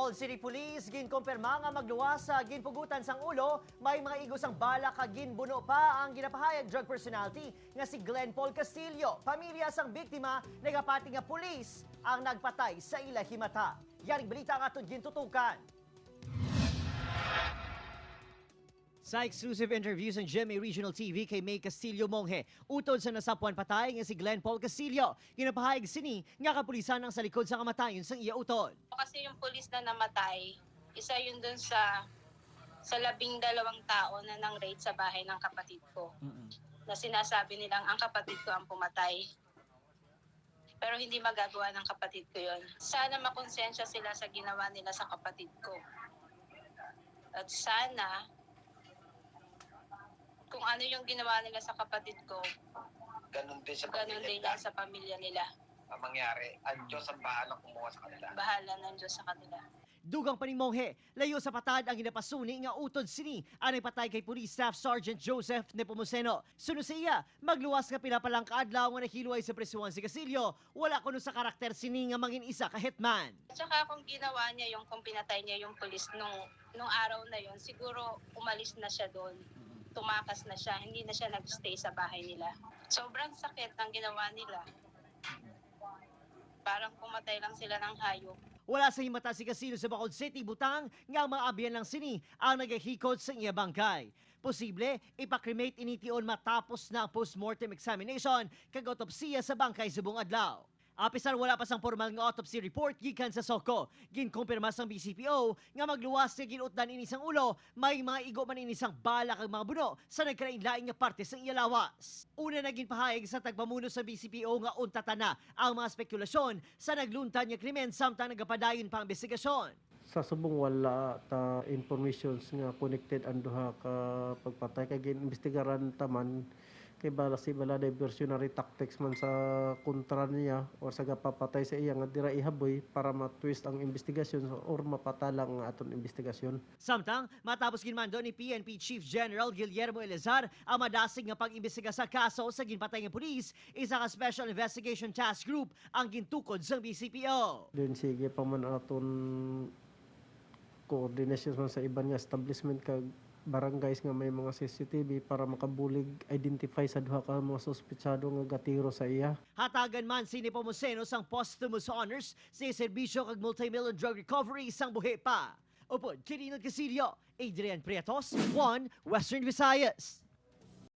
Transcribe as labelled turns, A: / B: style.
A: Bohol City Police ginkumpirma nga magluwas sa ginpugutan sang ulo, may mga igos ang bala kag ginbuno pa ang ginapahayag drug personality nga si Glenn Paul Castillo. Pamilya sang biktima nagapati nga pulis ang nagpatay sa ila himata. Yaring balita nga aton gintutukan. Sa exclusive interview sa GMA Regional TV kay May Castillo Monghe, utod sa nasapuan patay nga si Glenn Paul Castillo, ginapahayag sini nga kapulisan ang sa likod sa kamatayon sang iya utod.
B: Kasi yung pulis na namatay, isa yun dun sa 12 tao na nang raid sa bahay ng kapatid ko. Na sinasabi nilang ang kapatid ko ang pumatay. Pero hindi magagawa ng kapatid ko yun. Sana makonsensya sila sa ginawa nila sa kapatid ko. At sana, kung ano yung ginawa nila sa kapatid ko,
C: ganun din sa
B: ganun din yan sa pamilya nila.
C: ang mangyari. Ang Diyos ang bahala kumuha sa kanila.
B: Bahala ng Diyos sa kanila.
A: Dugang pa ni Monghe, layo sa patad ang ginapasuni nga utod sini anay patay kay Police Staff Sergeant Joseph Nepomuceno. Suno sa iya, magluwas nga pinapalang kaadlaw nga nahiluay sa presyuhan si Castillo, wala kuno sa karakter sini nga mangin isa ka hitman.
B: At saka kung ginawa niya kung pinatay niya yung pulis nung araw na yon, siguro umalis na siya doon. Tumakas na siya, hindi na siya nagstay sa bahay nila. Sobrang sakit ang ginawa nila. Parang pumatay lang sila ng hayop.
A: Wala sa himata si Castillo sa Bacolod City, butang nga ang mga abyan lang sini ang nagahikot sa iya bangkay. Posible, ipakremate initiyon matapos na ang post-mortem examination kag autopsiya sa bangkay subong adlaw. Apisar wala pa sang formal nga autopsy report gikan sa Soco. Ginkumpirma sang BCPO nga magluwas nga ginutdan inisang ulo, may mga igo man inisang bala kag mga buno sa nagkalain-lain nga parte sang iya lawas. Una naging pahayag sa tagpamuno sa BCPO nga untata na ang mga spekulasyon sa nagluntad nga krimen samtang nagapadayon pa ang investigasyon.
D: Sa subong wala ta informations nga connected ang duha ka pagpatay kay ginbestigaran taman kay bala si bala diversionary tactics man sa kontra niya or sa gapapatay sa iya nga dira ihaboy para ma-twist ang investigasyon or mapatalang ang aton investigasyon.
A: Samtang matapos ginmando ni PNP Chief General Guillermo Elezar ang madasig nga pag-imbestiga sa kaso sa ginpatay nga pulis, isa ka Special Investigation Task Group ang gintukod sa BCPO.
D: Then sige pa man aton coordinations man sa iban nga establishment kag barangays nga may mga CCTV para makabulig identify sa duha ka mga suspetsado nga gatiro sa iya.
A: Hatagan man si Nepomuceno sang posthumous honors sa serbisyo kag multi-million drug recovery sang buhi pa. Upod, Kirinod Casillo, Adrian Prietos, 1 Western Visayas.